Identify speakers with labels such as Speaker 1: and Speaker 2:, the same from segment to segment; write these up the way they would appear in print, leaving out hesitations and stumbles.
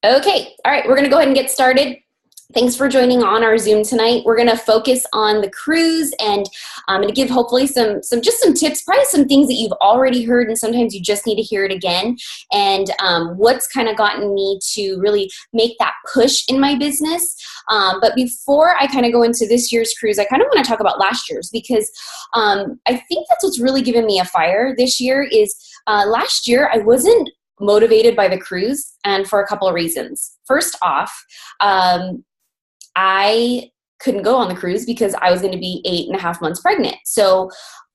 Speaker 1: Okay, all right, we're going to go ahead and get started. Thanks for joining on our Zoom tonight. We're going to focus on the cruise, and I'm going to give hopefully some tips, probably some things that you've already heard, and sometimes you just need to hear it again, and what's kind of gotten me to really make that push in my business. But before I kind of go into this year's cruise, I kind of want to talk about last year's, because I think that's what's really given me a fire this year is last year I wasn't motivated by the cruise, and for a couple of reasons. First off, I couldn't go on the cruise because I was going to be 8.5 months pregnant. So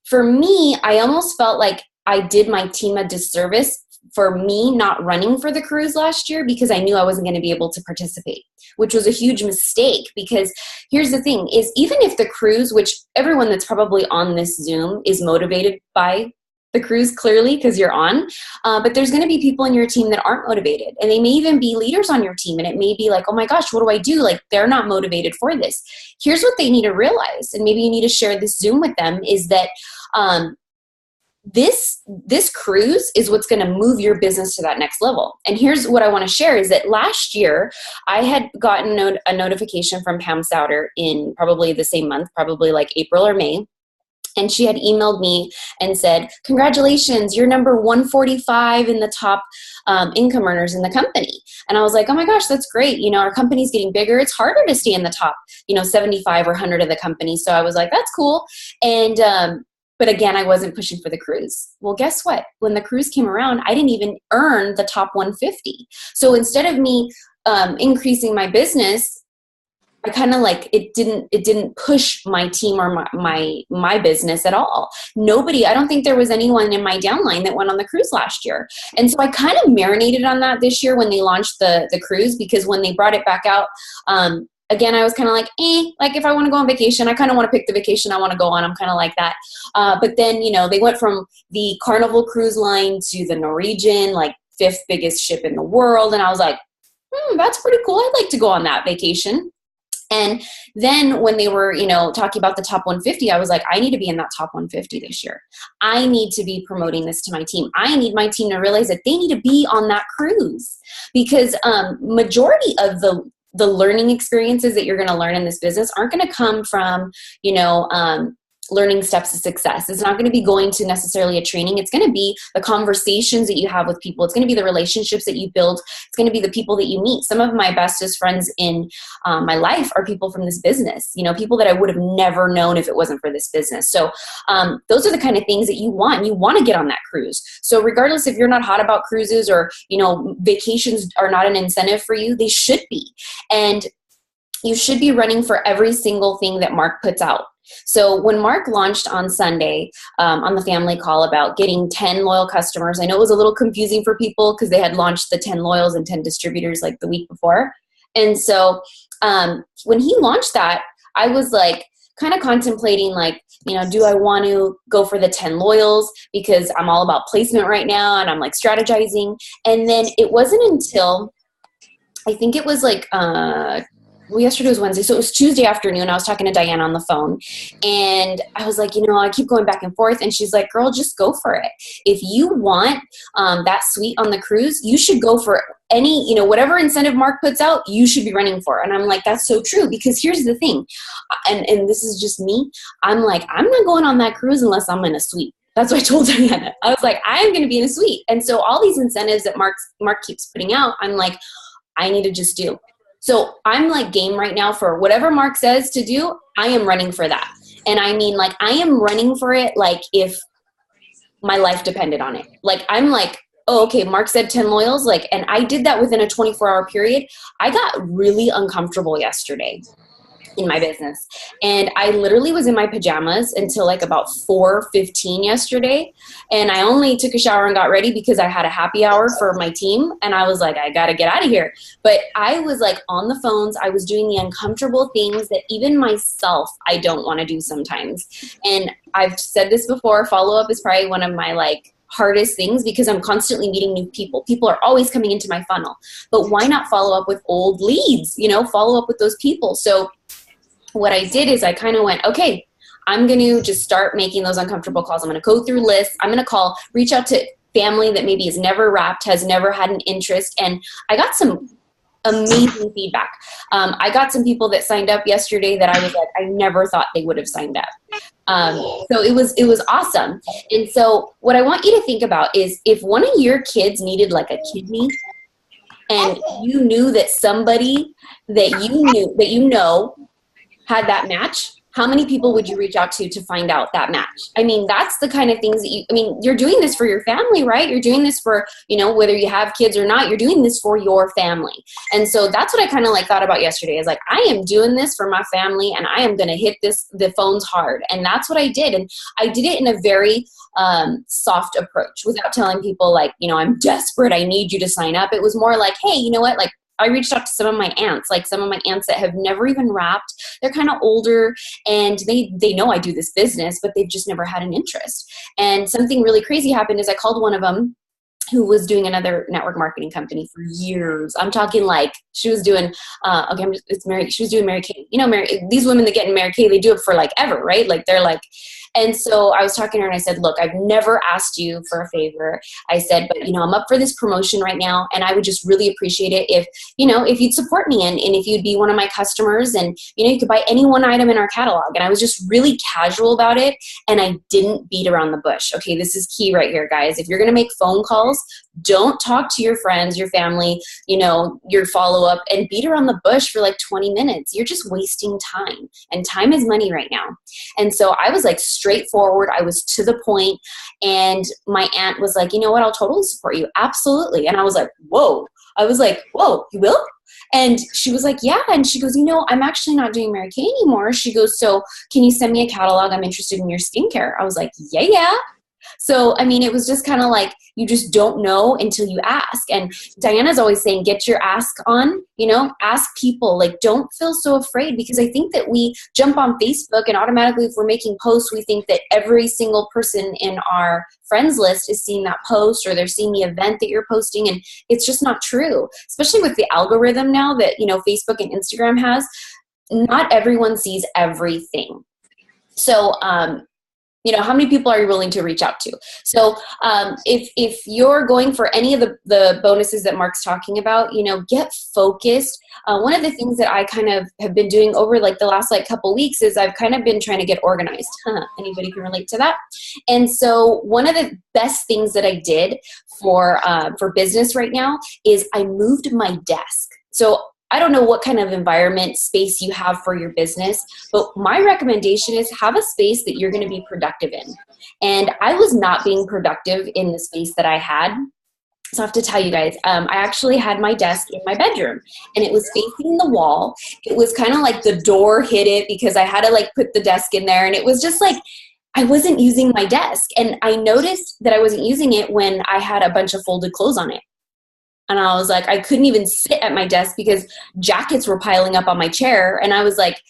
Speaker 1: for me, I almost felt like I did my team a disservice for me not running for the cruise last year because I knew I wasn't going to be able to participate, which was a huge mistake. Because here's the thing is, even if the cruise, which everyone that's probably on this Zoom is motivated by the cruise clearly because you're on, but there's going to be people in your team that aren't motivated, and they may even be leaders on your team, and it may be like, oh my gosh, what do I do? Like, they're not motivated for this. Here's what they need to realize, and maybe you need to share this Zoom with them, is that this cruise is what's going to move your business to that next level. And here's what I want to share is that last year I had gotten a notification from Pam Souter in probably the same month, probably like April or May. And she had emailed me and said, congratulations, you're number 145 in the top income earners in the company. And I was like, oh my gosh, that's great. You know, our company's getting bigger. It's harder to stay in the top, 75 or 100 of the company. So I was like, that's cool. And, but again, I wasn't pushing for the cruise. Well, guess what? When the cruise came around, I didn't even earn the top 150. So instead of me increasing my business, I kind of like it didn't push my team or my business at all. I don't think there was anyone in my downline that went on the cruise last year. And so I kind of marinated on that this year when they launched the cruise, because when they brought it back out, again, I was kind of like, like if I want to go on vacation, I kind of want to pick the vacation I want to go on. I'm kind of like that. But then, they went from the Carnival Cruise Line to the Norwegian, like 5th biggest ship in the world. And I was like, that's pretty cool. I'd like to go on that vacation. And then when they were, talking about the top 150, I was like, I need to be in that top 150 this year. I need to be promoting this to my team. I need my team to realize that they need to be on that cruise, because majority of the learning experiences that you're going to learn in this business aren't going to come from, learning steps to success. It's not going to be going to necessarily a training. It's going to be the conversations that you have with people. It's going to be the relationships that you build. It's going to be the people that you meet. Some of my bestest friends in my life are people from this business, people that I would have never known if it wasn't for this business. So those are the kind of things that you want. You want to get on that cruise. So regardless if you're not hot about cruises or, vacations are not an incentive for you, they should be. And you should be running for every single thing that Mark puts out. So when Mark launched on Sunday on the family call about getting 10 loyal customers, I know it was a little confusing for people because they had launched the 10 loyals and 10 distributors like the week before. And so when he launched that, I was like kind of contemplating like, do I want to go for the 10 loyals because I'm all about placement right now and I'm like strategizing. And then it wasn't until I think it was like yesterday was Wednesday, so it was Tuesday afternoon. I was talking to Diane on the phone, and I was like, I keep going back and forth. And she's like, girl, just go for it. If you want that suite on the cruise, you should go for any, whatever incentive Mark puts out, you should be running for. And I'm like, that's so true, because here's the thing, and this is just me. I'm like, I'm not going on that cruise unless I'm in a suite. That's what I told Diana. I was like, I'm going to be in a suite. And so all these incentives that Mark keeps putting out, I'm like, I need to just do. So I'm like game right now for whatever Mark says to do, I am running for that. And I mean, like, I am running for it like if my life depended on it. Like, I'm like, oh, okay, Mark said 10 loyals. Like, and I did that within a 24-hour period. I got really uncomfortable yesterday in my business. And I literally was in my pajamas until like about 4:15 yesterday. And I only took a shower and got ready because I had a happy hour for my team. And I was like, I got to get out of here. But I was like on the phones. I was doing the uncomfortable things that even myself, I don't want to do sometimes. And I've said this before, follow-up is probably one of my like hardest things because I'm constantly meeting new people. People are always coming into my funnel. But why not follow up with old leads? Follow up with those people. So what I did is I kind of went, okay, I'm going to just start making those uncomfortable calls. I'm going to go through lists. I'm going to reach out to family that maybe has never wrapped, has never had an interest. And I got some amazing feedback. I got some people that signed up yesterday that I was like, I never thought they would have signed up. So it was awesome. And so what I want you to think about is if one of your kids needed like a kidney and you knew that somebody that you know had that match, how many people would you reach out to find out that match? I mean, that's the kind of things that you're doing this for your family, right? You're doing this for, whether you have kids or not, you're doing this for your family. And so that's what I kind of like thought about yesterday is like, I am doing this for my family and I am going to hit the phones hard. And that's what I did. And I did it in a very soft approach without telling people like, I'm desperate, I need you to sign up. It was more like, hey, you know what? Like, I reached out to some of my aunts that have never even wrapped. They're kind of older and they know I do this business, but they've just never had an interest. And something really crazy happened is I called one of them who was doing another network marketing company for years. I'm talking like she was doing, she was doing Mary Kay. These women that get in Mary Kay, they do it for like ever, right? Like they're like, and so I was talking to her and I said, look, I've never asked you for a favor. I said, but I'm up for this promotion right now. And I would just really appreciate it if you'd support me and if you'd be one of my customers and, you could buy any one item in our catalog. And I was just really casual about it. And I didn't beat around the bush. Okay. This is key right here, guys. If you're going to make phone calls, don't talk to your friends, your family, your follow-up and beat around the bush for like 20 minutes. You're just wasting time and time is money right now. And so I was like straightforward. I was to the point and my aunt was like, you know what? I'll totally support you. Absolutely. And I was like, whoa. I was like, whoa, you will? And she was like, yeah. And she goes, I'm actually not doing Mary Kay anymore. She goes, so can you send me a catalog? I'm interested in your skincare. I was like, yeah. So, it was just kind of like, you just don't know until you ask. And Diana's always saying, get your ask on, ask people, like, don't feel so afraid because I think that we jump on Facebook and automatically if we're making posts, we think that every single person in our friends list is seeing that post or they're seeing the event that you're posting. And it's just not true, especially with the algorithm now that, Facebook and Instagram has. Not everyone sees everything. So, how many people are you willing to reach out to? So if you're going for any of the bonuses that Mark's talking about, get focused. One of the things that I kind of have been doing over like the last couple weeks is I've kind of been trying to get organized. Anybody can relate to that? And so one of the best things that I did for business right now is I moved my desk. So I don't know what kind of environment space you have for your business, but my recommendation is have a space that you're going to be productive in. And I was not being productive in the space that I had. So I have to tell you guys, I actually had my desk in my bedroom and it was facing the wall. It was kind of like the door hit it because I had to put the desk in there. And it was just like, I wasn't using my desk. And I noticed that I wasn't using it when I had a bunch of folded clothes on it. And I was like, I couldn't even sit at my desk because jackets were piling up on my chair. And I was like,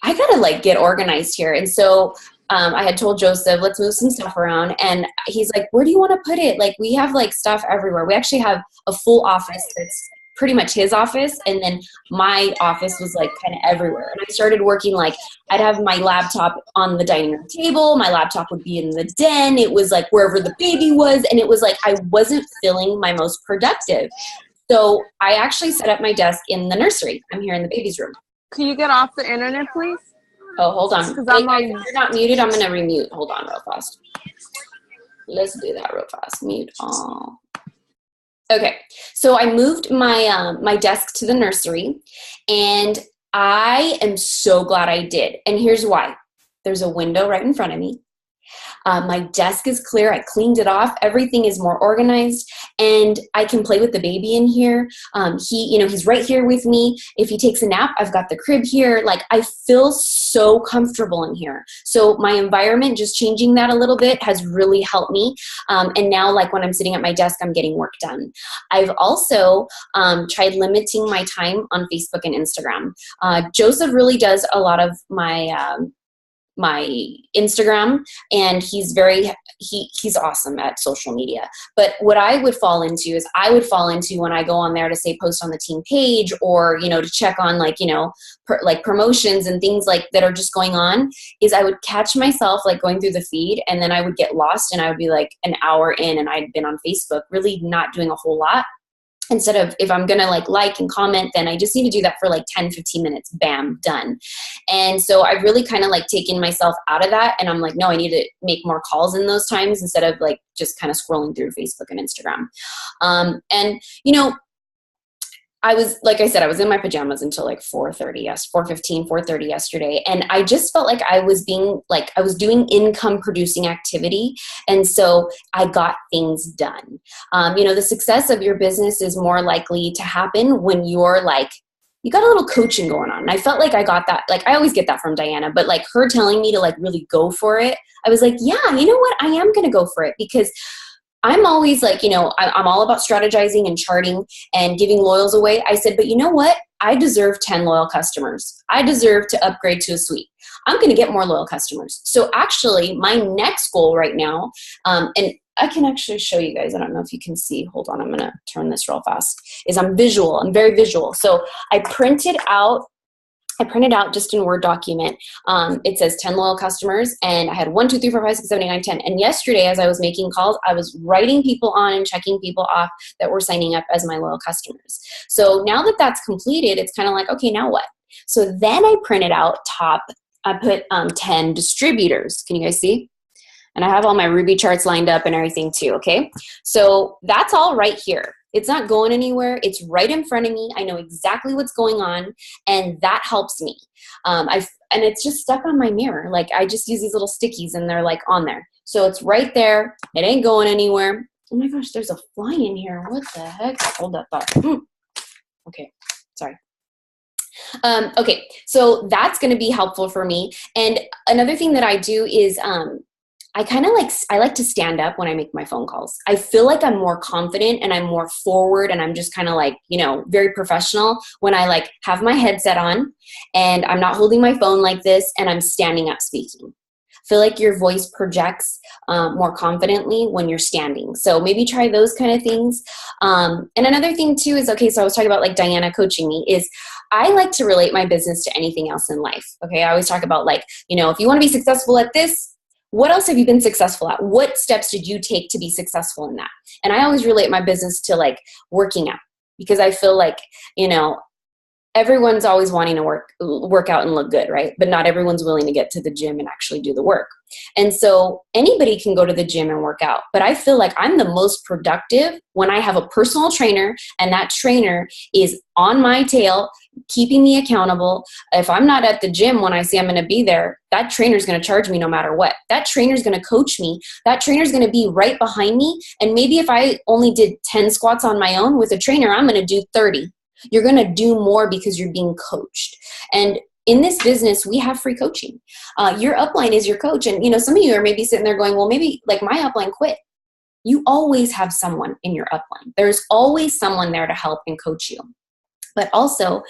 Speaker 1: I gotta get organized here. And so I had told Joseph, let's move some stuff around. And he's like, where do you want to put it? We have stuff everywhere. We actually have a full office that's pretty much his office. And then my office was kind of everywhere. And I started working I'd have my laptop on the dining room table. My laptop would be in the den. It was wherever the baby was. And it was I wasn't feeling my most productive. So I actually set up my desk in the nursery. I'm here in the baby's room.
Speaker 2: Can you get off the internet, please?
Speaker 1: Oh, hold on. Hey, guys, if you're not muted, I'm going to remute. Hold on real fast. Let's do that real fast. Mute all. Okay, so I moved my desk to the nursery, and I am so glad I did. And here's why. There's a window right in front of me. My desk is clear. I cleaned it off. Everything is more organized, and I can play with the baby in here. He's right here with me. If he takes a nap, I've got the crib here. I feel so comfortable in here. So my environment, just changing that a little bit, has really helped me. And now, when I'm sitting at my desk, I'm getting work done. I've also tried limiting my time on Facebook and Instagram. Joseph really does a lot of my Instagram, and he's awesome at social media. But what I would fall into is when I go on there to say post on the team page or, to check on promotions and things that are just going on, is I would catch myself going through the feed, and then I would get lost and I would be an hour in and I'd been on Facebook really not doing a whole lot. instead of, if I'm going to like and comment, then I just need to do that for like 10, 15 minutes, bam, done. And so I've really kind of like taken myself out of that. And I'm like, no, I need to make more calls in those times instead of like just kind of scrolling through Facebook and Instagram. And, you know, I was, like I said, I was in my pajamas until like 4:30, 4:15, 4:30 yesterday. And I just felt like I was doing income producing activity. And so I got things done. You know, the success of your business is more likely to happen when you're like, you got a little coaching going on. And I felt like I got that. Like, I always get that from Diana, but like her telling me to like really go for it, I was like, yeah, you know what? I am going to go for it, because I'm always like, you know, I'm all about strategizing and charting and giving loyals away. I said, but you know what? I deserve 10 loyal customers. I deserve to upgrade to a suite. I'm going to get more loyal customers. So actually, my next goal right now, and I can actually show you guys, I don't know if you can see, hold on, I'm going to turn this real fast, is I'm visual. I'm very visual. So I printed out just in Word document. It says 10 loyal customers, and I had 1, 2, 3, 4, 5, 6, 7, 8, 9, 10. And yesterday, as I was making calls, I was writing people on and checking people off that were signing up as my loyal customers. So now that that's completed, it's kind of like, okay, now what? So then I printed out I put 10 distributors. Can you guys see? And I have all my Ruby charts lined up and everything too, okay? So that's all right here. It's not going anywhere. It's right in front of me. I know exactly what's going on, and that helps me. And it's just stuck on my mirror. Like, I just use these little stickies, and they're like on there. So it's right there. It ain't going anywhere. Oh my gosh, there's a fly in here. What the heck? Hold that thought. Okay, sorry. Okay, so that's going to be helpful for me. And another thing that I do is I like to stand up when I make my phone calls. I feel like I'm more confident and I'm more forward, and I'm just kind of like, you know, very professional when I like have my headset on and I'm not holding my phone like this and I'm standing up speaking. I feel like your voice projects more confidently when you're standing. So maybe try those kind of things. And another thing too is, okay, so I was talking about like Diana coaching me, is I like to relate my business to anything else in life. Okay, I always talk about like, you know, if you want to be successful at this, what else have you been successful at? What steps did you take to be successful in that? And I always relate my business to like working out, because I feel like, you know, everyone's always wanting to work out and look good, right? But not everyone's willing to get to the gym and actually do the work. And so anybody can go to the gym and work out, but I feel like I'm the most productive when I have a personal trainer, and that trainer is on my tail, keeping me accountable. If I'm not at the gym when I say I'm going to be there, that trainer is going to charge me no matter what. That trainer is going to coach me. That trainer is going to be right behind me. And maybe if I only did 10 squats on my own, with a trainer, I'm going to do 30. You're going to do more because you're being coached. And in this business, we have free coaching. Your upline is your coach. And, you know, some of you are maybe sitting there going, well, maybe like my upline quit. You always have someone in your upline. There's always someone there to help and coach you. But also,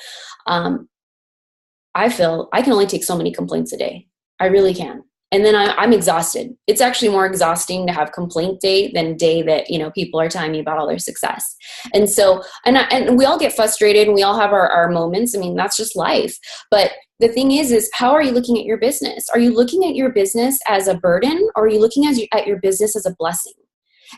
Speaker 1: I feel I can only take so many complaints a day. I really can. And then I'm exhausted. It's actually more exhausting to have complaint day than day that, you know, people are telling me about all their success. And so, and we all get frustrated, and we all have our moments. I mean, that's just life. But the thing is how are you looking at your business? Are you looking at your business as a burden, or are you looking at your business as a blessing?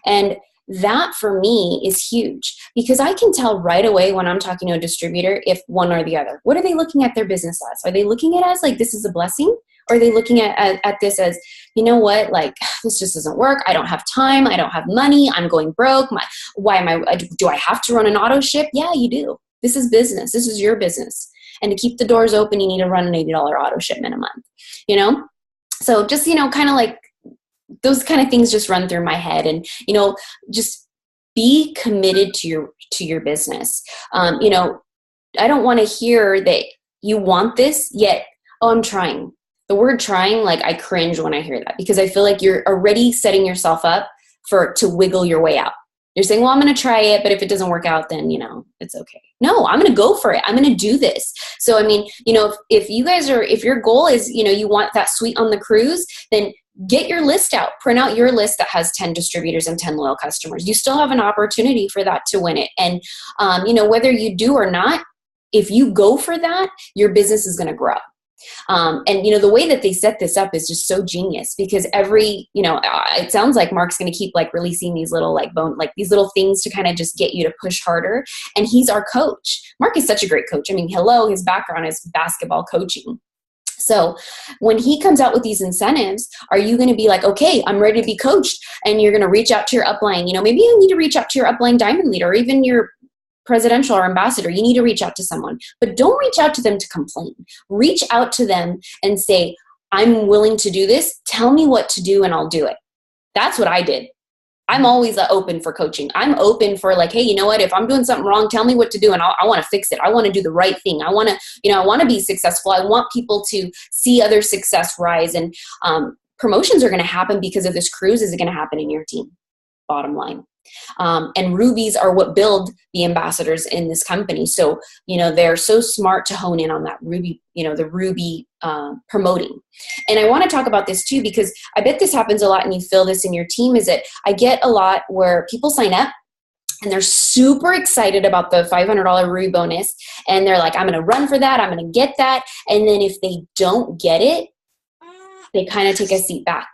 Speaker 1: And that for me is huge, because I can tell right away when I'm talking to a distributor if one or the other. What are they looking at their business as? Are they looking at it as like, this is a blessing? Or are they looking at this as, you know what, like, this just doesn't work. I don't have time. I don't have money. I'm going broke. Do I have to run an auto ship? Yeah, you do. This is business. This is your business. And to keep the doors open, you need to run an $80 auto shipment a month, you know? So just, you know, kind of like those kind of things just run through my head. And, you know, just be committed to your business. You know, I don't want to hear that you want this yet, oh, I'm trying. The word trying, like, I cringe when I hear that, because I feel like you're already setting yourself up to wiggle your way out. You're saying, well, I'm going to try it, but if it doesn't work out, then, you know, it's okay. No, I'm going to go for it. I'm going to do this. So, I mean, you know, if your goal is, you know, you want that suite on the cruise, then get your list out, print out your list that has 10 distributors and 10 loyal customers. You still have an opportunity for that to win it. And, you know, whether you do or not, if you go for that, your business is going to grow. And, the way that they set this up is just so genius, because it sounds like Mark's going to keep like releasing these little these little things to kind of just get you to push harder. And he's our coach. Mark is such a great coach. I mean, his background is basketball coaching. So when he comes out with these incentives, are you going to be like, okay, I'm ready to be coached, and you're going to reach out to your upline? Maybe you need to reach out to your upline diamond leader, or even your presidential or ambassador. You need to reach out to someone, but don't reach out to them to complain. Reach out to them and say, I'm willing to do this. Tell me what to do and I'll do it. That's what I did. I'm always open for coaching. I'm open for like, hey, you know what? If I'm doing something wrong, tell me what to do, and I want to fix it. I want to do the right thing. I want to be successful. I want people to see other success rise, and promotions are going to happen because of this cruise. Is it going to happen in your team? Bottom line. And rubies are what build the ambassadors in this company. So, they're so smart to hone in on that ruby, the ruby promoting. And I want to talk about this too, because I bet this happens a lot, and you feel this in your team, is that I get a lot where people sign up and they're super excited about the $500 ruby bonus. And they're like, I'm going to run for that. I'm going to get that. And then if they don't get it, they kind of take a seat back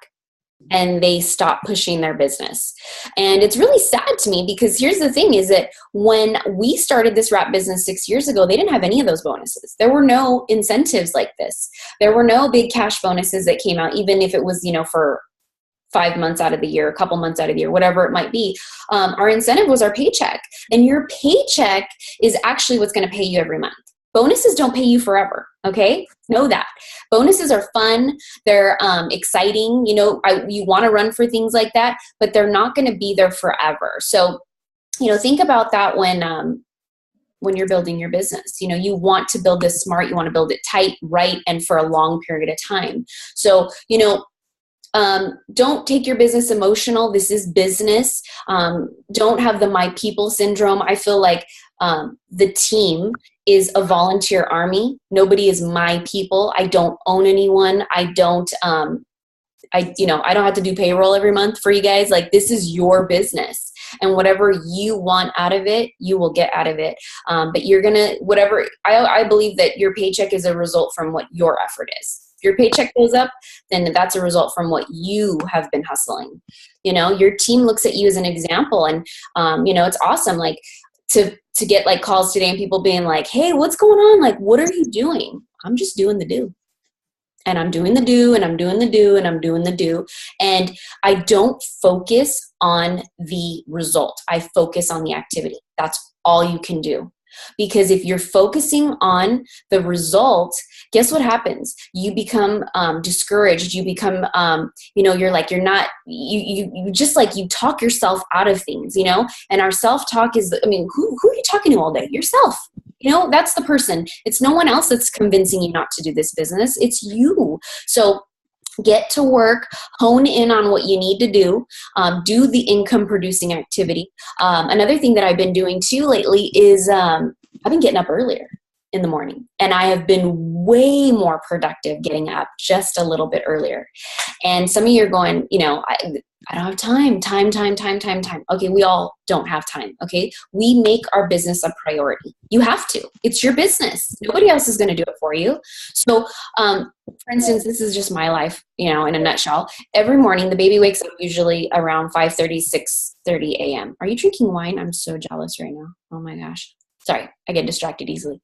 Speaker 1: and they stop pushing their business. And it's really sad to me, because here's the thing, is that when we started this wrap business 6 years ago, they didn't have any of those bonuses. There were no incentives like this. There were no big cash bonuses that came out, even if it was, for 5 months out of the year, a couple months out of the year, whatever it might be. Our incentive was our paycheck, and your paycheck is actually what's going to pay you every month. Bonuses don't pay you forever, okay? Know that. Bonuses are fun. They're exciting. You want to run for things like that, but they're not going to be there forever. So, think about that when you're building your business. You want to build this smart. You want to build it tight, right, and for a long period of time. So, don't take your business emotional. This is business. Don't have the my people syndrome. I feel like the team is a volunteer army. Nobody is my people. I don't own anyone. I don't have to do payroll every month for you guys. Like, this is your business, and whatever you want out of it, you will get out of it. But you're I believe that your paycheck is a result from what your effort is. If your paycheck goes up, then that's a result from what you have been hustling. Your team looks at you as an example, and it's awesome. Like, to get like calls today and people being like, hey, what's going on? Like, what are you doing? I'm just doing the do. And I'm doing the do, and I'm doing the do, and I'm doing the do. And I don't focus on the result. I focus on the activity. That's all you can do. Because if you're focusing on the result, guess what happens? You become discouraged. You become, you talk yourself out of things, and our self-talk is, who are you talking to all day? Yourself. That's the person. It's no one else that's convincing you not to do this business. It's you. So get to work, hone in on what you need to do the income producing activity. Another thing that I've been doing too lately is I've been getting up earlier in the morning, and I have been way more productive getting up just a little bit earlier. And some of you are going, I don't have time. Okay, we all don't have time, okay? We make our business a priority. You have to. It's your business. Nobody else is going to do it for you. So, for instance, this is just my life, in a nutshell. Every morning, the baby wakes up usually around 5:30, 6:30 a.m. Are you drinking wine? I'm so jealous right now. Oh my gosh. Sorry, I get distracted easily.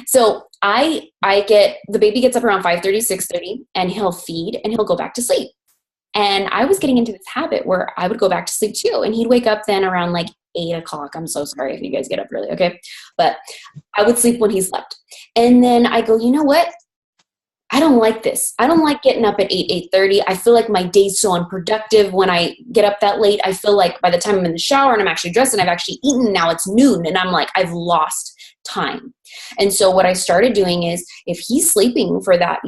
Speaker 1: So the baby gets up around 5:30, 6:30, and he'll feed and he'll go back to sleep. And I was getting into this habit where I would go back to sleep too. And he'd wake up then around like 8 o'clock. I'm so sorry if you guys get up early, okay? But I would sleep when he slept. And then I go, you know what? I don't like this. I don't like getting up at 8:30. I feel like my day's so unproductive when I get up that late. I feel like by the time I'm in the shower and I'm actually dressed and I've actually eaten, now it's noon. And I'm like, I've lost time. And so what I started doing is, if he's sleeping for that,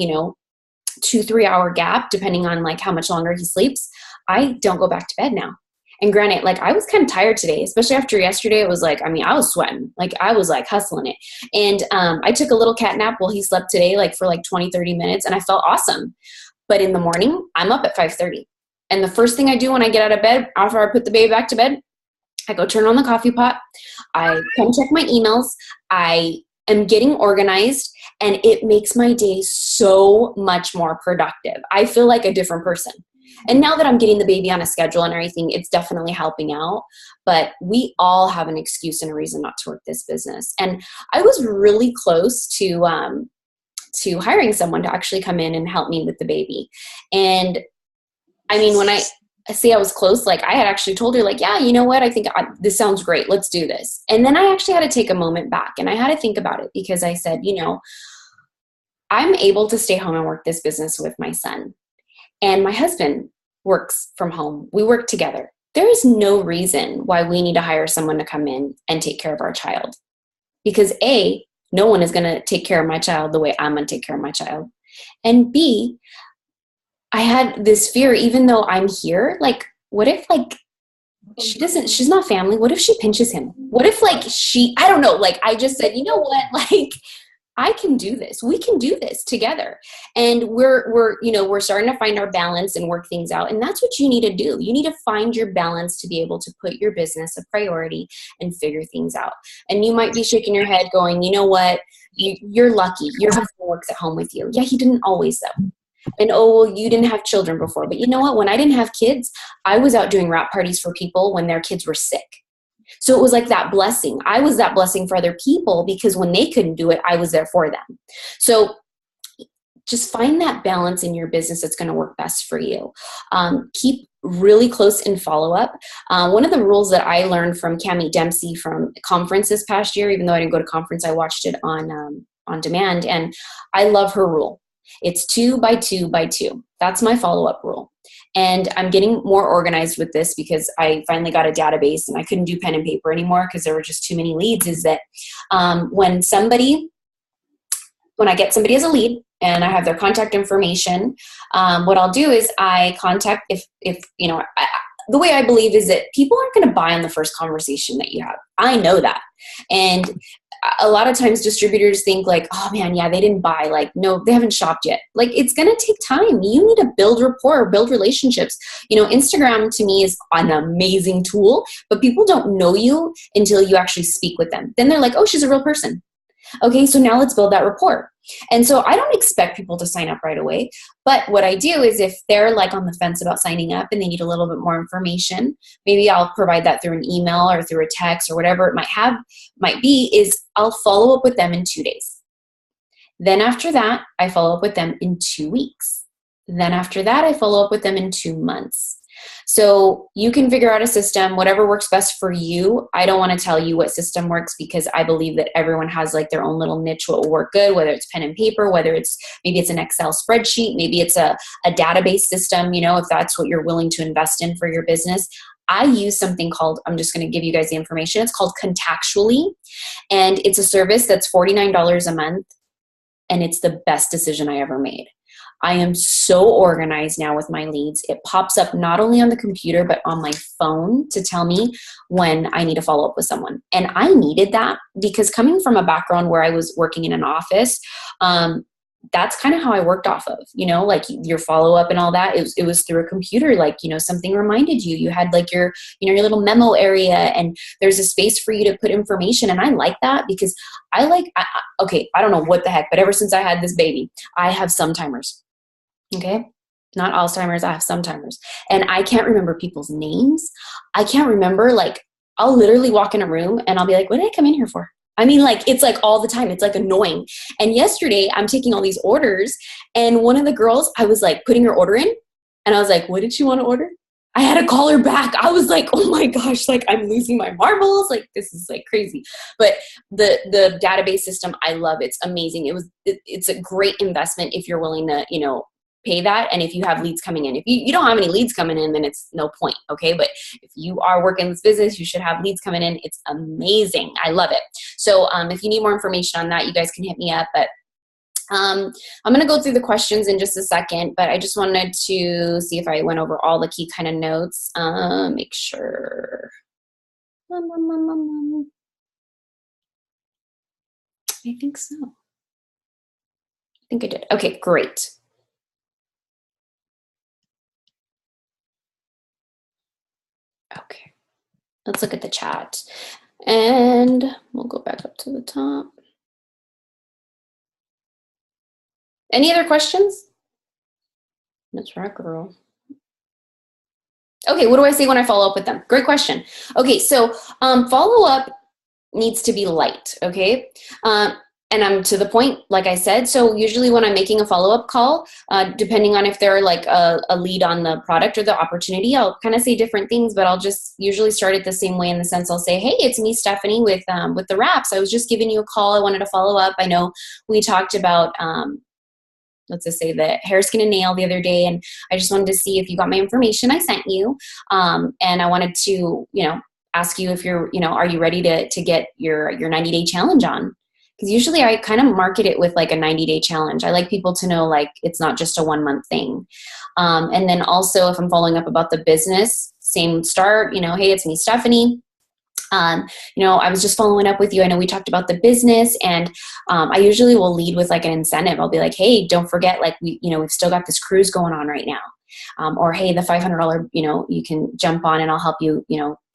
Speaker 1: 2-3 hour gap, depending on like how much longer he sleeps, I don't go back to bed now. And granted, like, I was kind of tired today, especially after yesterday. It was like, I was sweating, like I was like hustling it. And I took a little cat nap while he slept today, like for like 20-30 minutes, and I felt awesome. But in the morning, I'm up at 5:30. And the first thing I do when I get out of bed, after I put the baby back to bed, I go turn on the coffee pot. I come check my emails. I am getting organized. and it makes my day so much more productive. I feel like a different person. And now that I'm getting the baby on a schedule and everything, it's definitely helping out. But we all have an excuse and a reason not to work this business. And I was really close to hiring someone to actually come in and help me with the baby. And I mean, when I say I was close, like I had actually told her like, yeah, you know what? I think this sounds great. Let's do this. And then I actually had to take a moment back and I had to think about it because I said, you know, I'm able to stay home and work this business with my son. And my husband works from home. We work together. There is no reason why we need to hire someone to come in and take care of our child. Because A, no one is going to take care of my child the way I'm going to take care of my child. And B, I had this fear, even though I'm here, like, what if like she's not family. What if she pinches him? What if like I don't know, like I just said, you know what, like I can do this. We can do this together. And we're starting to find our balance and work things out. And that's what you need to do. You need to find your balance to be able to put your business a priority and figure things out. And you might be shaking your head going, you know what, you're lucky. Your husband works at home with you. Yeah, he didn't always though. And oh, well, you didn't have children before. But you know what? When I didn't have kids, I was out doing wrap parties for people when their kids were sick. So it was like that blessing. I was that blessing for other people because when they couldn't do it, I was there for them. So just find that balance in your business that's going to work best for you. Keep really close in follow-up. One of the rules that I learned from Cami Dempsey from conference this past year, even though I didn't go to conference, I watched it on demand, and I love her rule. It's 2 by 2 by 2. That's my follow-up rule. And I'm getting more organized with this because I finally got a database and I couldn't do pen and paper anymore because there were just too many leads. Is that when I get somebody as a lead and I have their contact information, what I'll do is I contact if you know, the way I believe is that people aren't going to buy on the first conversation that you have. I know that. And a lot of times distributors think like, oh man, yeah, they didn't buy. Like, no, they haven't shopped yet. Like, it's going to take time. You need to build rapport, build relationships. You know, Instagram to me is an amazing tool, but people don't know you until you actually speak with them. Then they're like, oh, she's a real person. Okay, so now let's build that rapport. And so I don't expect people to sign up right away. But what I do is if they're like on the fence about signing up and they need a little bit more information, maybe I'll provide that through an email or through a text or whatever it might be, is I'll follow up with them in 2 days. Then after that, I follow up with them in 2 weeks. Then after that, I follow up with them in 2 months. So you can figure out a system, whatever works best for you. I don't want to tell you what system works because I believe that everyone has like their own little niche, what will work good, whether it's pen and paper, whether maybe it's an Excel spreadsheet, maybe it's a database system, you know, if that's what you're willing to invest in for your business. I use something called, I'm just going to give you guys the information. It's called Contactually. And it's a service that's $49 a month. And it's the best decision I ever made. I am so organized now with my leads. It pops up not only on the computer, but on my phone to tell me when I need to follow up with someone. And I needed that because coming from a background where I was working in an office, that's kind of how I worked off of, you know, like your follow up and all that. It was through a computer, like, you know, something reminded you, you had like your little memo area and there's a space for you to put information. And I like that because I don't know what the heck, but ever since I had this baby, I have some timers. Okay. Not Alzheimer's. I have some timers and I can't remember people's names. I can't remember, like, I'll literally walk in a room and I'll be like, what did I come in here for? I mean, like, it's like all the time. It's like annoying. And yesterday I'm taking all these orders and one of the girls, I was like putting her order in and I was like, what did she want to order? I had to call her back. I was like, oh my gosh, like I'm losing my marbles. Like this is like crazy. But the database system, I love. It's amazing. It's a great investment if you're willing to, you know, pay that. And if you have leads coming in, if you don't have any leads coming in, then it's no point. Okay. But if you are working this business, you should have leads coming in. It's amazing. I love it. So if you need more information on that, you guys can hit me up. But I'm going to go through the questions in just a second, but I just wanted to see if I went over all the key kind of notes. Make sure. I think so. I think I did. Okay, great. Okay, let's look at the chat and we'll go back up to the top. Any other questions? That's right, girl. Okay, what do I say when I follow up with them? Great question. Okay, so follow up needs to be light, okay? And I'm to the point, like I said. So usually when I'm making a follow-up call, depending on if they're like a lead on the product or the opportunity, I'll kind of say different things, but I'll just usually start it the same way, in the sense I'll say, hey, it's me, Stephanie, with the wraps. I was just giving you a call. I wanted to follow up. I know we talked about let's just say the hair, skin, and nail the other day, and I just wanted to see if you got my information I sent you. And I wanted to, ask you if you're, are you ready to get your 90-day challenge on? Because usually I kind of market it with like a 90-day challenge. I like people to know like it's not just a 1-month thing. And then also if I'm following up about the business, same start, hey, it's me, Stephanie. I was just following up with you. I know we talked about the business, and I usually will lead with like an incentive. I'll be like, hey, don't forget, like we've still got this cruise going on right now. Or hey, the $500, you can jump on and I'll help you,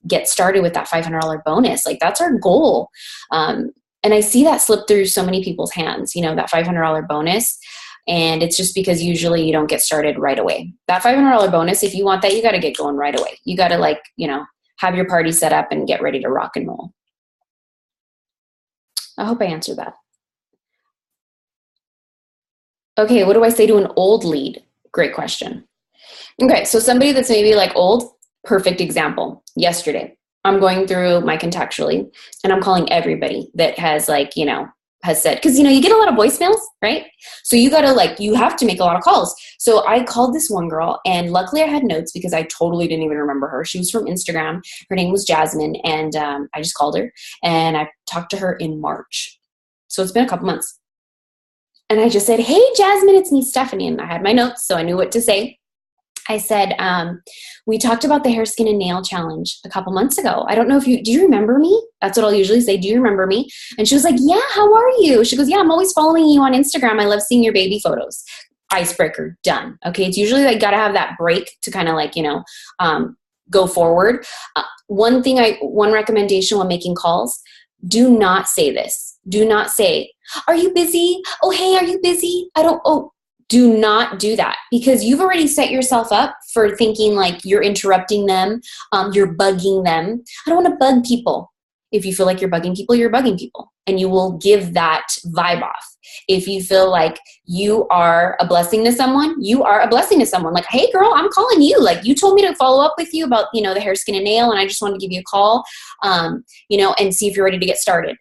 Speaker 1: get started with that $500 bonus. Like that's our goal. And I see that slip through so many people's hands, that $500 bonus. And it's just because usually you don't get started right away. That $500 bonus, if you want that, you got to get going right away. You got to have your party set up and get ready to rock and roll. I hope I answered that. Okay, what do I say to an old lead? Great question. Okay, so somebody that's maybe like old, perfect example. Yesterday, I'm going through my Contactually, and I'm calling everybody that has has said, because you get a lot of voicemails, right? So you gotta you have to make a lot of calls. So I called this one girl, and luckily I had notes because I totally didn't even remember her. She was from Instagram. Her name was Jasmine, and I just called her, and I talked to her in March. So it's been a couple months. And I just said, hey, Jasmine, it's me, Stephanie. And I had my notes, so I knew what to say. I said, we talked about the hair, skin, and nail challenge a couple months ago. I don't know do you remember me? That's what I'll usually say. Do you remember me? And she was like, yeah, how are you? She goes, yeah, I'm always following you on Instagram. I love seeing your baby photos. Icebreaker, done. Okay. It's usually got to have that break to kind of go forward. One recommendation when making calls, do not say this. Do not say, are you busy? Oh, hey, are you busy? Do not do that, because you've already set yourself up for thinking like you're interrupting them, you're bugging them. I don't want to bug people. If you feel like you're bugging people, you're bugging people, and you will give that vibe off. If you feel like you are a blessing to someone, you are a blessing to someone. Like, hey girl, I'm calling you. Like you told me to follow up with you about, the hair, skin, and nail, and I just wanted to give you a call, and see if you're ready to get started.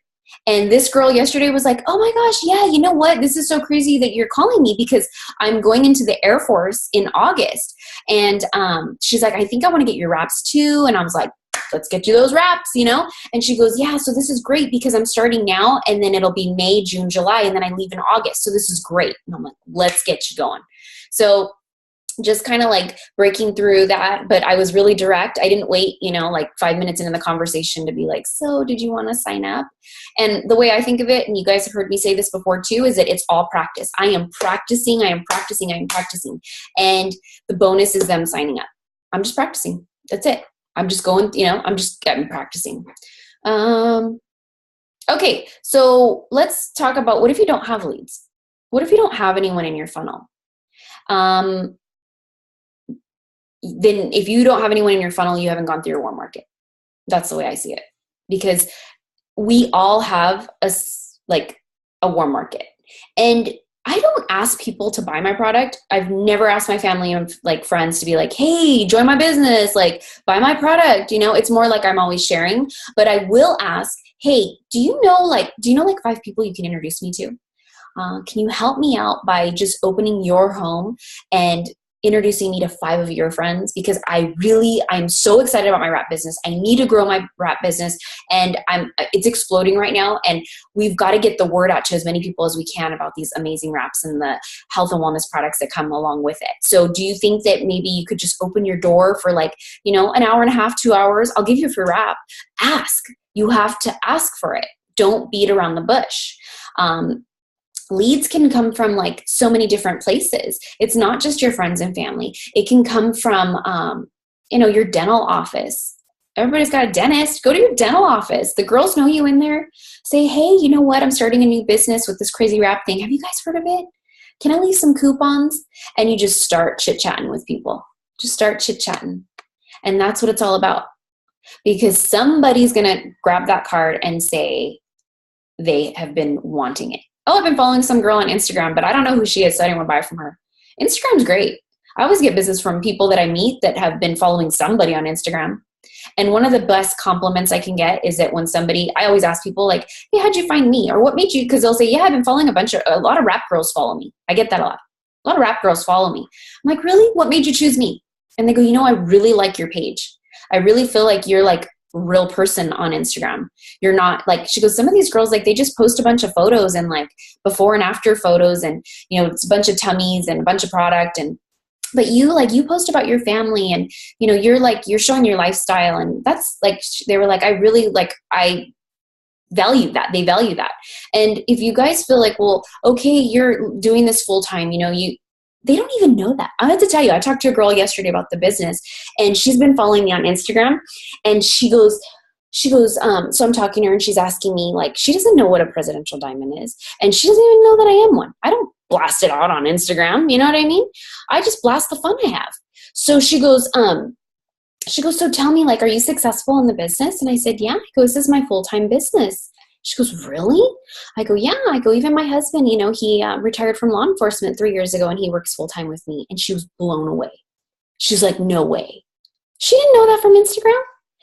Speaker 1: And this girl yesterday was like, oh my gosh, yeah, you know what? This is so crazy that you're calling me, because I'm going into the Air Force in August. And she's like, I think I want to get your wraps too. And I was like, let's get you those wraps, And she goes, yeah, so this is great because I'm starting now, and then it'll be May, June, July, and then I leave in August. So this is great. And I'm like, let's get you going. So just kind of breaking through that, but I was really direct. I didn't wait, 5 minutes into the conversation to be like, so did you want to sign up? And the way I think of it, and you guys have heard me say this before too, is that it's all practice. I am practicing. And the bonus is them signing up. I'm just practicing. That's it. I'm just going, I'm just getting practicing. Okay. So let's talk about, what if you don't have leads? What if you don't have anyone in your funnel? Then if you don't have anyone in your funnel, you haven't gone through your warm market. That's the way I see it, because we all have a warm market. And I don't ask people to buy my product. I've never asked my family and friends to be like, hey, join my business, buy my product. It's more like I'm always sharing, but I will ask, hey, do you know 5 people you can introduce me to? Can you help me out by just opening your home and introducing me to 5 of your friends? Because I'm so excited about my wrap business. I need to grow my wrap business, and it's exploding right now. And we've got to get the word out to as many people as we can about these amazing wraps and the health and wellness products that come along with it. So do you think that maybe you could just open your door for an hour and a half, 2 hours? I'll give you a free wrap. Ask. You have to ask for it. Don't beat around the bush. Leads can come from so many different places. It's not just your friends and family. It can come from, your dental office. Everybody's got a dentist. Go to your dental office. The girls know you in there. Say, hey, you know what? I'm starting a new business with this crazy wrap thing. Have you guys heard of it? Can I leave some coupons? And you just start chit-chatting with people. Just start chit-chatting. And that's what it's all about. Because somebody's going to grab that card and say they have been wanting it. Oh, I've been following some girl on Instagram, but I don't know who she is, so I didn't want to buy from her. Instagram's great. I always get business from people that I meet that have been following somebody on Instagram. And one of the best compliments I can get is that when somebody, I always ask people like, hey, how'd you find me? Or what made you, because they'll say, yeah, I've been following a lot of rap girls follow me. I get that a lot. A lot of rap girls follow me. I'm like, really? What made you choose me? And they go, I really like your page. I really feel like you're like a real person on Instagram. You're not like, she goes, some of these girls, like they just post a bunch of photos and like before and after photos and, it's a bunch of tummies and a bunch of product but you post about your family and, you're showing your lifestyle. And that's like, they were like, I value that. They value that. And if you guys feel like, well, okay, you're doing this full time, they don't even know that. I have to tell you, I talked to a girl yesterday about the business and she's been following me on Instagram and she goes, so I'm talking to her and she's asking me like, she doesn't know what a presidential diamond is. And she doesn't even know that I am one. I don't blast it out on Instagram. You know what I mean? I just blast the fun I have. So she goes, so tell me like, are you successful in the business? And I said, yeah. I go, this is my full-time business. She goes, really? I go, yeah. I go, even my husband, he retired from law enforcement 3 years ago and he works full-time with me. And she was blown away. She's like, no way. She didn't know that from Instagram.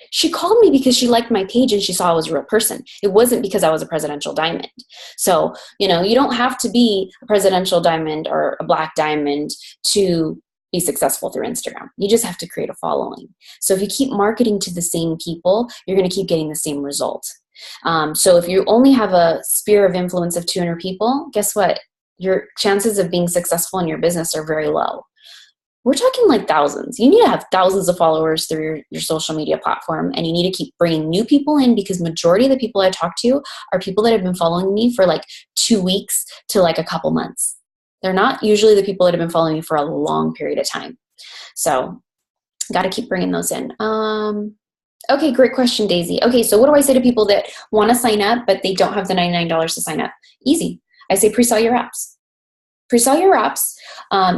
Speaker 1: She called me because she liked my page and she saw I was a real person. It wasn't because I was a presidential diamond. So, you don't have to be a presidential diamond or a black diamond to be successful through Instagram. You just have to create a following. So if you keep marketing to the same people, you're going to keep getting the same result. So if you only have a sphere of influence of 200 people, guess what? Your chances of being successful in your business are very low. We're talking like thousands. You need to have thousands of followers through your social media platform, and you need to keep bringing new people in because majority of the people I talk to are people that have been following me for like 2 weeks to like a couple months. They're not usually the people that have been following me for a long period of time. So got to keep bringing those in. Okay, great question, Daisy. Okay, so what do I say to people that want to sign up, but they don't have the $99 to sign up? Easy. I say pre-sell your apps. Pre-sell your apps.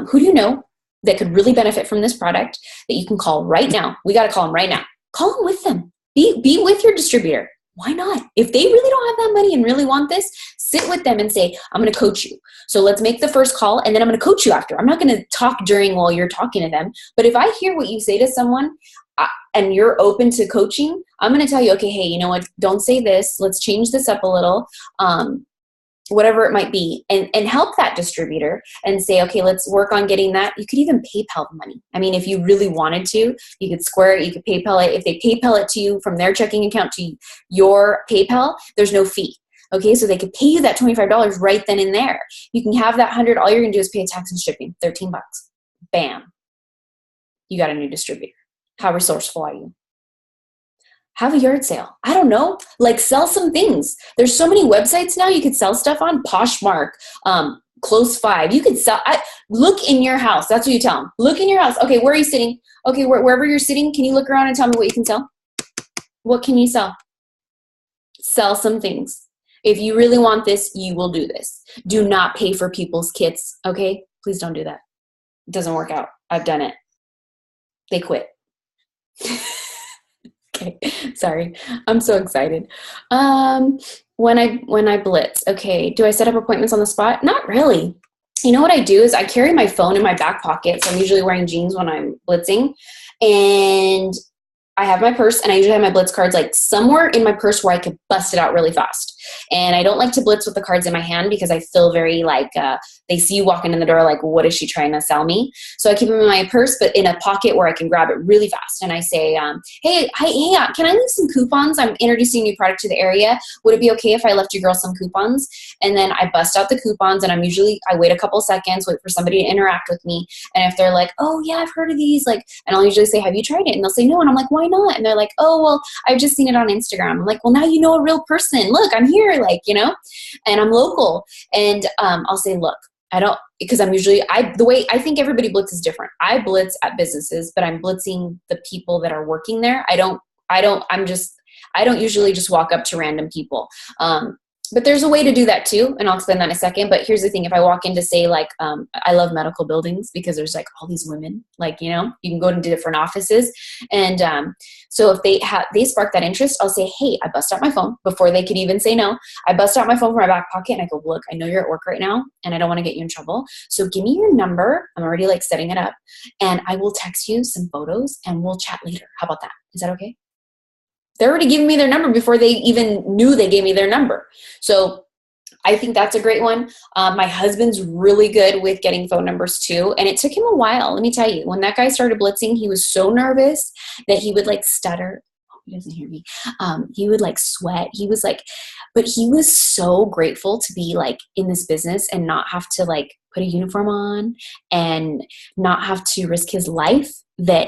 Speaker 1: Who do you know that could really benefit from this product that you can call right now? We got to call them right now. Call them with them. Be with your distributor. Why not? If they really don't have that money and really want this, sit with them and say, I'm going to coach you. So let's make the first call and then I'm going to coach you after. I'm not going to talk during while you're talking to them. But if I hear what you say to someone and you're open to coaching, I'm going to tell you, okay, hey, you know what? Don't say this. Let's change this up a little. Whatever it might be, and help that distributor and say, okay, let's work on getting that. You could even PayPal the money. I mean, if you really wanted to, you could Square it, you could PayPal it. If they PayPal it to you from their checking account to your PayPal, there's no fee. Okay, so they could pay you that $25 right then and there. You can have that 100. All you're gonna do is pay tax and shipping, $13. Bam, you got a new distributor. How resourceful are you? Have a yard sale. I don't know. Like sell some things. There's so many websites now you could sell stuff on. Poshmark, Close 5. You could sell. Look in your house. That's what you tell them. Look in your house. Okay, where are you sitting? Okay, wherever you're sitting, can you look around and tell me what you can sell? What can you sell? Sell some things. If you really want this, you will do this. Do not pay for people's kits. Okay? Please don't do that. It doesn't work out. I've done it. They quit. Okay, sorry. I'm so excited. When I blitz, okay, do I set up appointments on the spot? Not really. You know what I do is I carry my phone in my back pocket. So I'm usually wearing jeans when I'm blitzing. And I have my purse, and I usually have my blitz cards like somewhere in my purse where I could bust it out really fast. And I don't like to blitz with the cards in my hand because I feel very like they see you walking in the door like, what is she trying to sell me? So I keep them in my purse, but in a pocket where I can grab it really fast. And I say, hey, can I leave some coupons? I'm introducing a new product to the area. Would it be okay if I left you girls some coupons? And then I bust out the coupons, and I wait a couple seconds, wait for somebody to interact with me. And if they're like, oh yeah, I've heard of these, like, and I'll usually say, have you tried it? And they'll say no. And I'm like, why not? And they're like, oh, well, I've just seen it on Instagram. I'm like, well, now you know a real person. Look, I'm here, like, and I'm local. And I'll say, look, because I'm usually, the way I think everybody blitz is different. I blitz at businesses, but I'm blitzing the people that are working there. I don't usually just walk up to random people. But there's a way to do that too, and I'll explain that in a second. But here's the thing: if I walk in to say like, I love medical buildings because there's like all these women, like you can go into different offices, and so if they spark that interest, I'll say, hey, I bust out my phone before they could even say no. I bust out my phone from my back pocket and I go, look, I know you're at work right now, and I don't want to get you in trouble, so give me your number. I'm already like setting it up, and I will text you some photos, and we'll chat later. How about that? Is that okay? They're already giving me their number before they even knew they gave me their number. So I think that's a great one. My husband's really good with getting phone numbers too. And it took him a while. Let me tell you, when that guy started blitzing, he was so nervous that he would like stutter. Oh, he doesn't hear me. He would like sweat. He was like, but he was so grateful to be like in this business and not have to like put a uniform on and not have to risk his life, that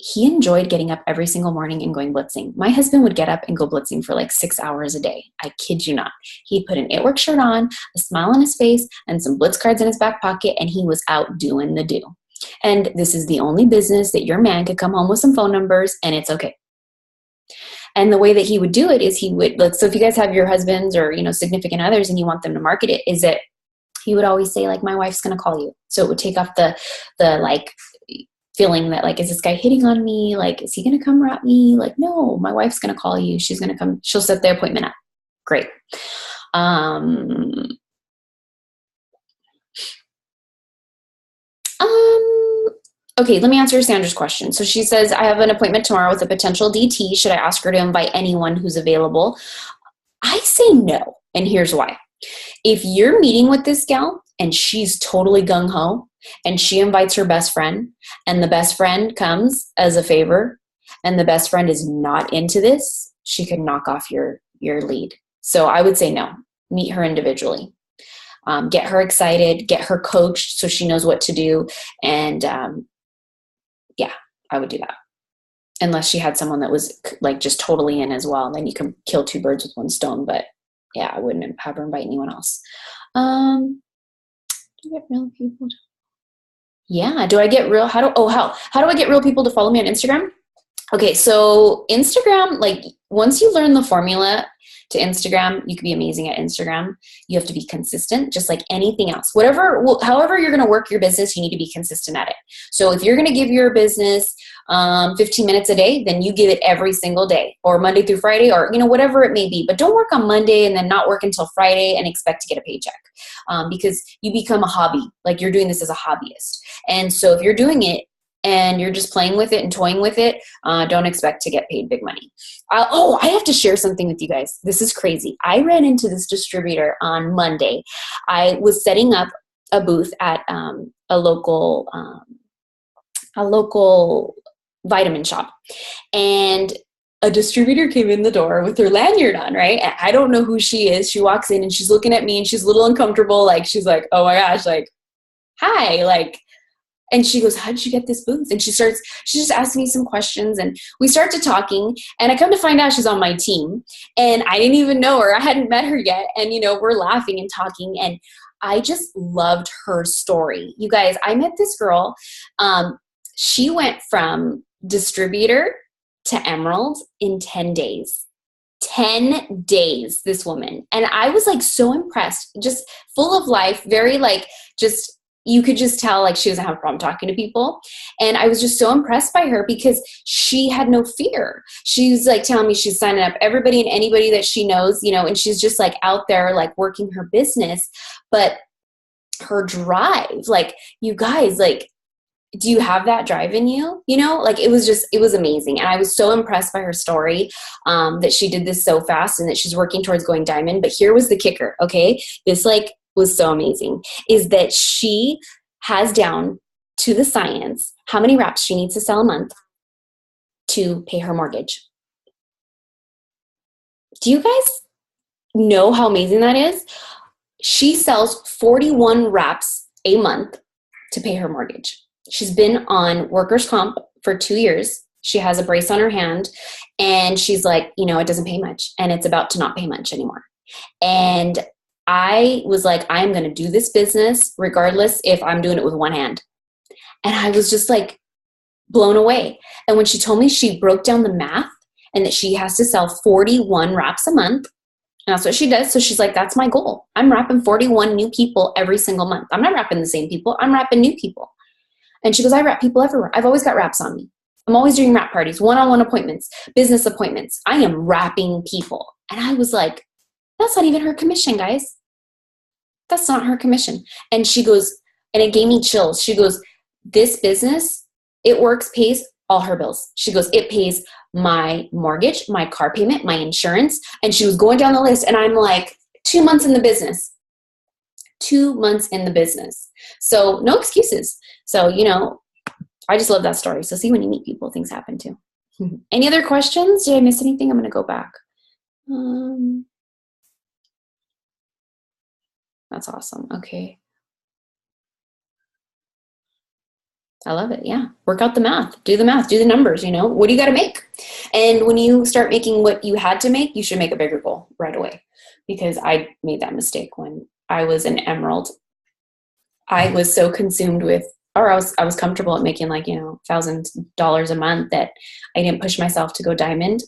Speaker 1: he enjoyed getting up every single morning and going blitzing. My husband would get up and go blitzing for like 6 hours a day. I kid you not. He'd put an It Work shirt on, a smile on his face, and some blitz cards in his back pocket, and he was out doing the do. And this is the only business that your man could come home with some phone numbers and it's okay. And the way that he would do it is he would, like, so if you guys have your husbands or, significant others and you want them to market it, is that he would always say like, my wife's going to call you. So it would take off the like, feeling that like, is this guy hitting on me? Like, is he going to come at me? Like, no, my wife's going to call you. She's going to come. She'll set the appointment up. Great. Okay, let me answer Sandra's question. So she says, I have an appointment tomorrow with a potential DT. Should I ask her to invite anyone who's available? I say no. And here's why. If you're meeting with this gal and she's totally gung-ho, and she invites her best friend, and the best friend comes as a favor, and the best friend is not into this, she could knock off your lead. So I would say no. Meet her individually. Get her excited, get her coached so she knows what to do, and yeah, I would do that. Unless she had someone that was like just totally in as well, then you can kill two birds with one stone. But yeah, I wouldn't have her invite anyone else. Do you get real people? Yeah. Do I get real? How do I get real people to follow me on Instagram? Okay. So Instagram, like once you learn the formula to Instagram, you can be amazing at Instagram. You have to be consistent, just like anything else. However you're going to work your business, you need to be consistent at it. So if you're going to give your business 15 minutes a day, then you give it every single day, or Monday through Friday, or whatever it may be. But don't work on Monday and then not work until Friday and expect to get a paycheck, because you become a hobby. Like you're doing this as a hobbyist. And so if you're doing it and you're just playing with it and toying with it, don't expect to get paid big money. I have to share something with you guys. This is crazy. I ran into this distributor on Monday. I was setting up a booth at a local vitamin shop, and a distributor came in the door with her lanyard on, right? And I don't know who she is. She walks in and she's looking at me and she's a little uncomfortable. Like, she's like, oh my gosh, like, hi, like, and she goes, how did you get this booth? And she's just asking me some questions, and we start to talking, and I come to find out she's on my team, and I didn't even know her. I hadn't met her yet. And, we're laughing and talking, and I just loved her story. You guys, I met this girl. She went from distributor to Emerald in 10 days. 10 days, this woman. And I was like so impressed, just full of life, very like just, you could just tell like she doesn't have a problem talking to people. And I was just so impressed by her because she had no fear. She was like telling me she's signing up everybody and anybody that she knows, and she's just like out there like working her business. But her drive, like, you guys, like, do you have that drive in you? Like it was amazing. And I was so impressed by her story, that she did this so fast and that she's working towards going diamond. But here was the kicker. Okay. This like was so amazing, is that she has down to the science how many wraps she needs to sell a month to pay her mortgage. Do you guys know how amazing that is? She sells 41 wraps a month to pay her mortgage. She's been on workers' comp for 2 years. She has a brace on her hand, and she's like, it doesn't pay much, and it's about to not pay much anymore. And I was like, I'm going to do this business regardless if I'm doing it with one hand. And I was just like blown away. And when she told me she broke down the math and that she has to sell 41 wraps a month, And that's what she does. So she's like, that's my goal. I'm wrapping 41 new people every single month. I'm not wrapping the same people. I'm wrapping new people. And she goes, I wrap people everywhere. I've always got wraps on me. I'm always doing wrap parties, one-on-one appointments, business appointments. I am wrapping people. And I was like, that's not even her commission, guys. That's not her commission. And she goes, and it gave me chills. She goes, this business, it works, pays all her bills. She goes, it pays my mortgage, my car payment, my insurance. And she was going down the list. And I'm like, 2 months in the business. 2 months in the business. So no excuses. So, you know, I just love that story. So see, when you meet people, things happen too. Any other questions? Did I miss anything? I'm going to go back. That's awesome. Okay. I love it. Yeah. Work out the math. Do the math. Do the numbers. You know, what do you got to make? And when you start making what you had to make, you should make a bigger goal right away. Because I made that mistake when I was an emerald. I was so consumed with, or I was comfortable at making like, you know, $1,000 a month that I didn't push myself to go diamond.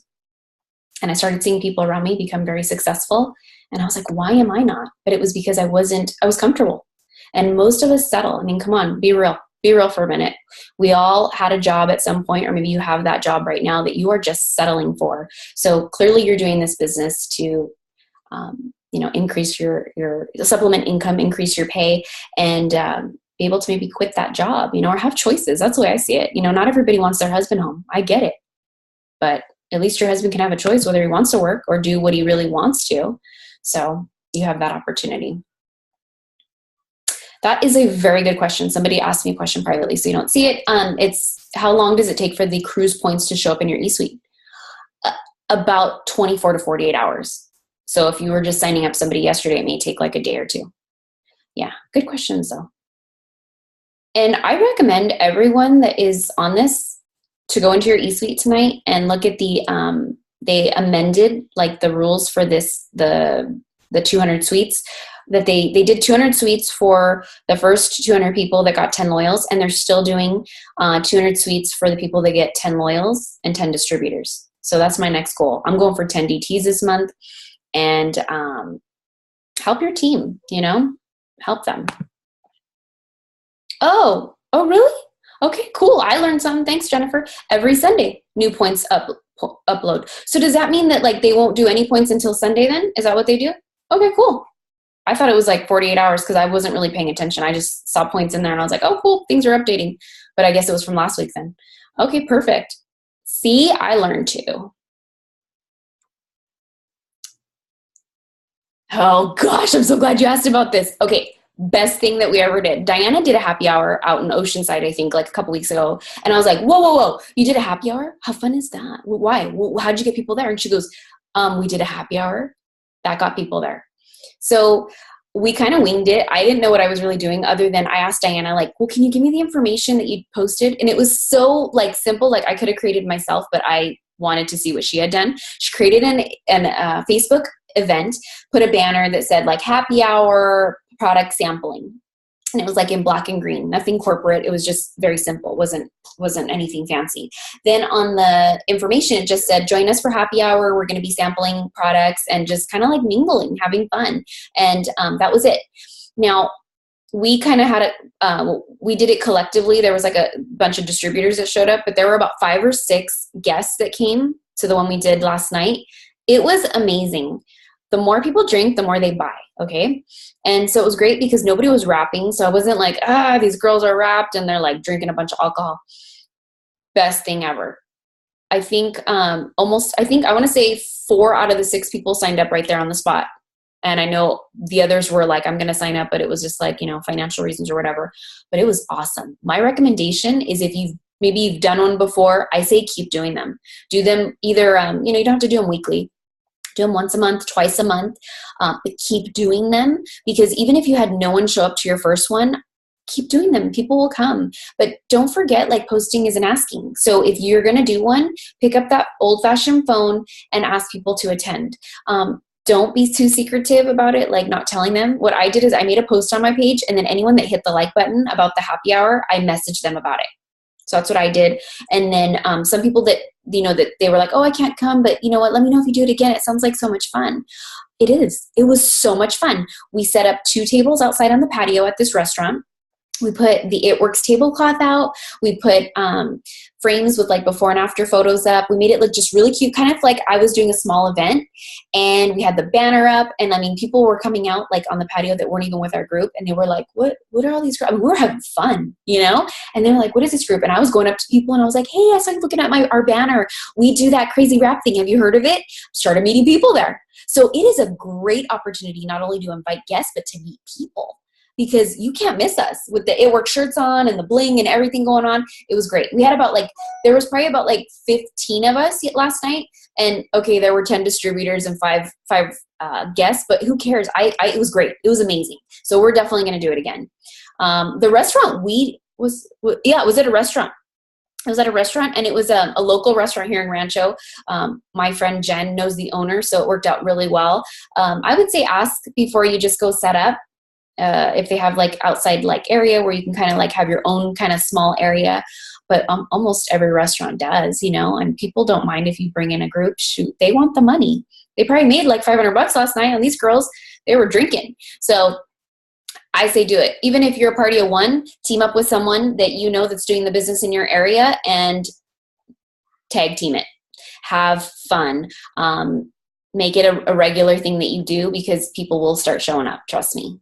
Speaker 1: And I started seeing people around me become very successful. And I was like, why am I not? But it was because I was comfortable. And most of us settle. I mean, come on, be real. Be real for a minute. We all had a job at some point, or maybe you have that job right now that you are just settling for. So clearly you're doing this business to, you know, increase your supplement income, increase your pay, and be able to maybe quit that job, you know, or have choices. That's the way I see it. You know, not everybody wants their husband home. I get it. But at least your husband can have a choice whether he wants to work or do what he really wants to. So you have that opportunity. That is a very good question. Somebody asked me a question privately, so you don't see it. It's how long does it take for the cruise points to show up in your eSuite? About 24 to 48 hours. So if you were just signing up somebody yesterday, it may take like a day or two. Yeah, good questions though. And I recommend everyone that is on this to go into your eSuite tonight and look at the, they amended like the rules for this, the 200 suites. That they did 200 suites for the first 200 people that got 10 loyals, and they're still doing 200 suites for the people that get 10 loyals and 10 distributors. So that's my next goal. I'm going for 10 DTs this month, and help your team, you know, help them. Oh, really? Okay, cool. I learned something. Thanks, Jennifer. Every Sunday, new points upload. So does that mean that like they won't do any points until Sunday then? Is that what they do? Okay, cool. I thought it was like 48 hours because I wasn't really paying attention. I just saw points in there and I was like, oh, cool, things are updating. But I guess it was from last week then. Okay, perfect. See, I learned too. Oh gosh, I'm so glad you asked about this. Okay, best thing that we ever did. Diana did a happy hour out in Oceanside, I think, like a couple weeks ago. And I was like, whoa, you did a happy hour? How fun is that? Why? How'd you get people there? And she goes, we did a happy hour. That got people there. So we kind of winged it. I didn't know what I was really doing other than I asked Diana, like, well, can you give me the information that you posted? And it was so like simple, like I could have created myself, but I wanted to see what she had done. She created an Facebook event, put a banner that said like happy hour product sampling. And it was like in black and green, nothing corporate. It was just very simple. Wasn't anything fancy. Then on the information, it just said, join us for happy hour. We're going to be sampling products and just kind of like mingling, having fun. And that was it. Now, we kind of had we did it collectively. There was like a bunch of distributors that showed up, but there were about 5 or 6 guests that came to the one we did last night. It was amazing. The more people drink, the more they buy, okay? And so it was great because nobody was rapping, so I wasn't like, these girls are rapped and they're like drinking a bunch of alcohol. Best thing ever. I think I want to say 4 out of the 6 people signed up right there on the spot. And I know the others were like, I'm going to sign up, but it was just like, you know, financial reasons or whatever. But it was awesome. My recommendation is if maybe you've done one before, I say keep doing them. Do them either, you don't have to do them weekly. Do them once a month, twice a month, but keep doing them because even if you had no one show up to your first one, keep doing them. People will come. But don't forget, like posting isn't asking. So if you're going to do one, pick up that old-fashioned phone and ask people to attend. Don't be too secretive about it, like not telling them. What I did is I made a post on my page, and then anyone that hit the like button about the happy hour, I messaged them about it. So that's what I did. And then some people that, that they were like, oh, I can't come, but you know what? Let me know if you do it again. It sounds like so much fun. It is. It was so much fun. We set up 2 tables outside on the patio at this restaurant. We put the It Works tablecloth out. We put frames with like before and after photos up. We made it look just really cute, kind of like I was doing a small event. And we had the banner up. And I mean, people were coming out like on the patio that weren't even with our group. And they were like, what are all these? I mean, we're having fun, you know? And they were like, what is this group? And I was going up to people and I was like, hey, I saw you looking at our banner. We do that crazy wrap thing. Have you heard of it? Started meeting people there. So it is a great opportunity not only to invite guests, but to meet people. Because you can't miss us with the It Works shirts on and the bling and everything going on. It was great. We had there was probably about 15 of us last night. And okay, there were 10 distributors and five guests, but who cares? It was great. It was amazing. So we're definitely going to do it again. The restaurant it was at a restaurant. It was at a restaurant, and it was a local restaurant here in Rancho. My friend Jen knows the owner, so it worked out really well. I would say ask before you just go set up. If they have outside area where you can kind of have your own kind of small area, but almost every restaurant does, and people don't mind if you bring in a group. Shoot, they want the money. They probably made $500 last night on these girls. They were drinking. So I say do it. Even if you're a party of one, team up with someone that you know that's doing the business in your area and tag team it. Have fun. Make it a regular thing that you do, because people will start showing up. Trust me.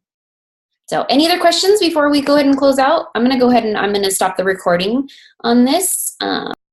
Speaker 1: So any other questions before we go ahead and close out? I'm going to go ahead and I'm going to stop the recording on this.